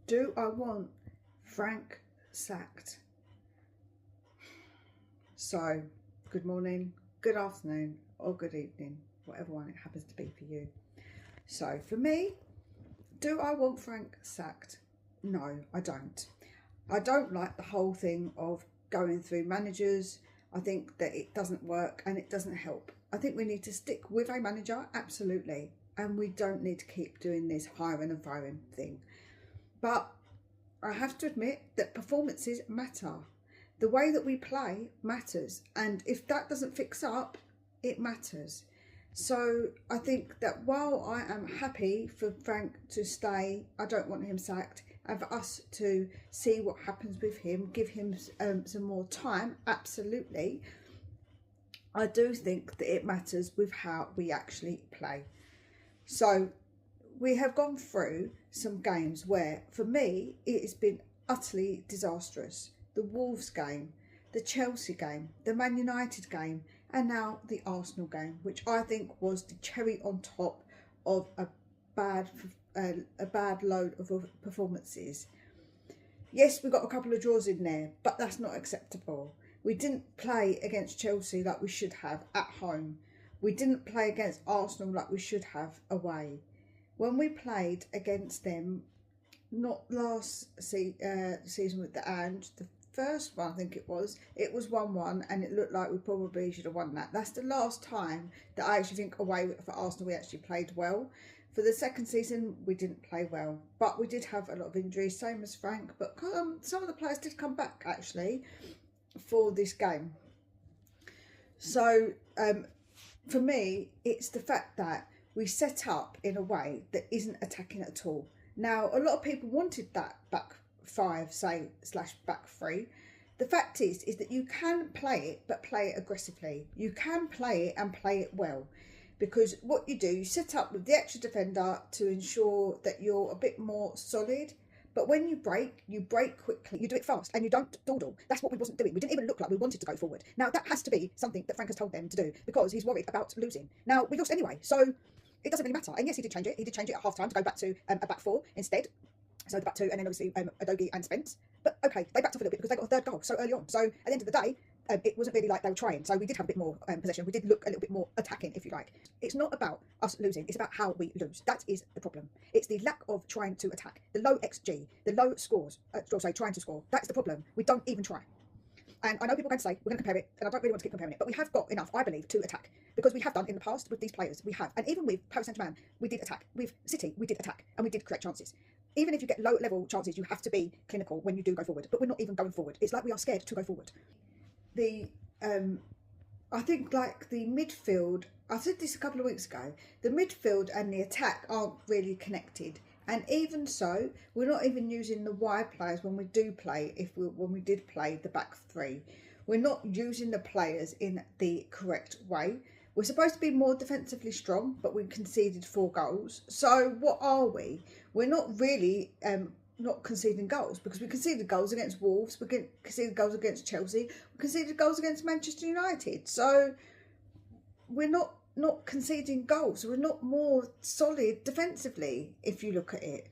Do I want Frank sacked? So, good morning, good afternoon, or good evening, whatever one it happens to be for you. So, for me, do I want Frank sacked? No, I don't. I don't like the whole thing of going through managers. I think that it doesn't work and it doesn't help. I think we need to stick with a manager, absolutely. And we don't need to keep doing this hiring and firing thing. But I have to admit that performances matter. The way that we play matters. And if that doesn't fix up, it matters. So I think that while I am happy for Frank to stay, I don't want him sacked, and for us to see what happens with him, give him some more time, absolutely. I do think that it matters with how we actually play. So we have gone through some games where, for me, it has been utterly disastrous. The Wolves game, the Chelsea game, the Man United game, and now the Arsenal game, which I think was the cherry on top of a bad load of performances. Yes, we got a couple of draws in there, but that's not acceptable. We didn't play against Chelsea like we should have at home. We didn't play against Arsenal like we should have away. When we played against them, not last season with the Ange, the first one I think it was 1-1 and it looked like we probably should have won that. That's the last time that I actually think away for Arsenal we actually played well. For the second season we didn't play well, but we did have a lot of injuries, same as Frank, but some of the players did come back actually for this game. So for me it's the fact that we set up in a way that isn't attacking at all. Now, a lot of people wanted that back five, say, / back three. The fact is that you can play it, but play it aggressively. You can play it and play it well. Because what you do, you set up with the extra defender to ensure that you're a bit more solid. But when you break quickly. You do it fast and you don't dawdle. That's what we wasn't doing. We didn't even look like we wanted to go forward. Now, that has to be something that Frank has told them to do because he's worried about losing. Now, we lost anyway, so it doesn't really matter. And yes, he did change it. He did change it at half time to go back to a back four instead. So the back two, and then obviously Adogi and Spence. But okay, they backed off a little bit because they got a third goal so early on. So at the end of the day, it wasn't really like they were trying. So we did have a bit more possession. We did look a little bit more attacking, if you like. It's not about us losing. It's about how we lose. That is the problem. It's the lack of trying to attack. The low XG, the low scores, trying to score. That's the problem. We don't even try. And I know people are going to say, we're going to compare it, and I don't really want to keep comparing it, but we have got enough, I believe, to attack. Because we have done in the past with these players, we have. And even with Paris Saint-Germain, we did attack. With City, we did attack, and we did create chances. Even if you get low-level chances, you have to be clinical when you do go forward. But we're not even going forward. It's like we are scared to go forward. I think like the midfield, I said this a couple of weeks ago, the midfield and the attack aren't really connected. And even so, we're not even using the wide players when we do play, when we did play the back three. We're not using the players in the correct way. We're supposed to be more defensively strong, but we conceded 4 goals. So what are we? We're not really not conceding goals, because we conceded goals against Wolves, we conceded goals against Chelsea, we conceded goals against Manchester United. So we're not conceding goals. We're not more solid defensively, if you look at it.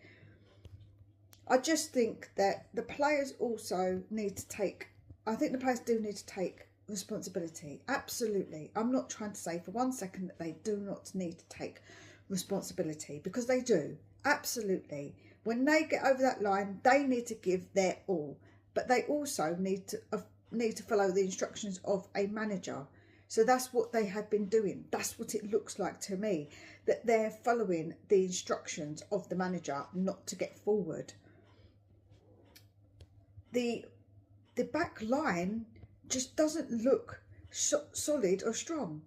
I just think that the players also need to take, I think the players do need to take responsibility. Absolutely. I'm not trying to say for one second that they do not need to take responsibility, because they do. Absolutely. When they get over that line, they need to give their all. But they also need to follow the instructions of a manager. So that's what they have been doing. That's what it looks like to me, that they're following the instructions of the manager not to get forward. The back line just doesn't look solid or strong.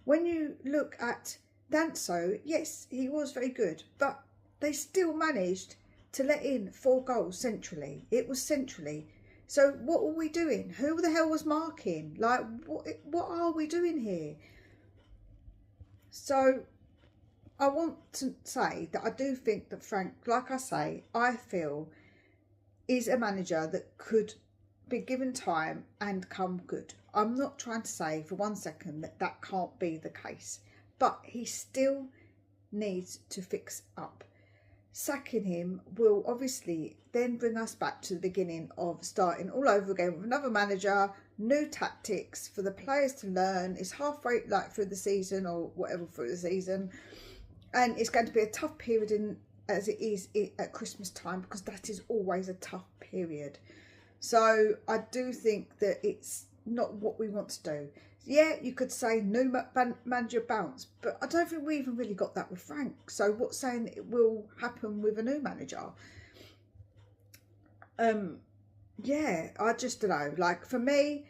When you look at Danso, yes, he was very good, but they still managed to let in 4 goals centrally. It was centrally. So what were we doing? Who the hell was marking? Like, what are we doing here? So I want to say that I do think that Frank, like I say, I feel is a manager that could be given time and come good. I'm not trying to say for one second that that can't be the case, but he still needs to fix up. sacking him will obviously then bring us back to the beginning of starting all over again with another manager, new tactics for the players to learn. It's halfway like through the season or whatever through the season, and it's going to be a tough period as it is at Christmas time, because that is always a tough period. So I do think that it's not what we want to do. Yeah, you could say new manager bounce, but I don't think we even really got that with Frank. So what's saying it will happen with a new manager? Yeah, I just don't know. Like, for me,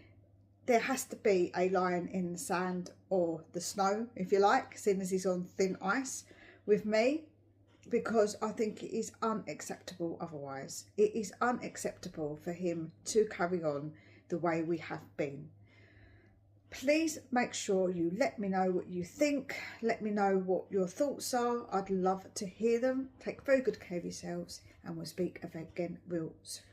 there has to be a line in the sand or the snow, if you like, seeing as he's on thin ice with me, because I think it is unacceptable otherwise. It is unacceptable for him to carry on the way we have been. Please make sure you let me know what you think. Let me know what your thoughts are. I'd love to hear them. Take very good care of yourselves, and we'll speak again real soon.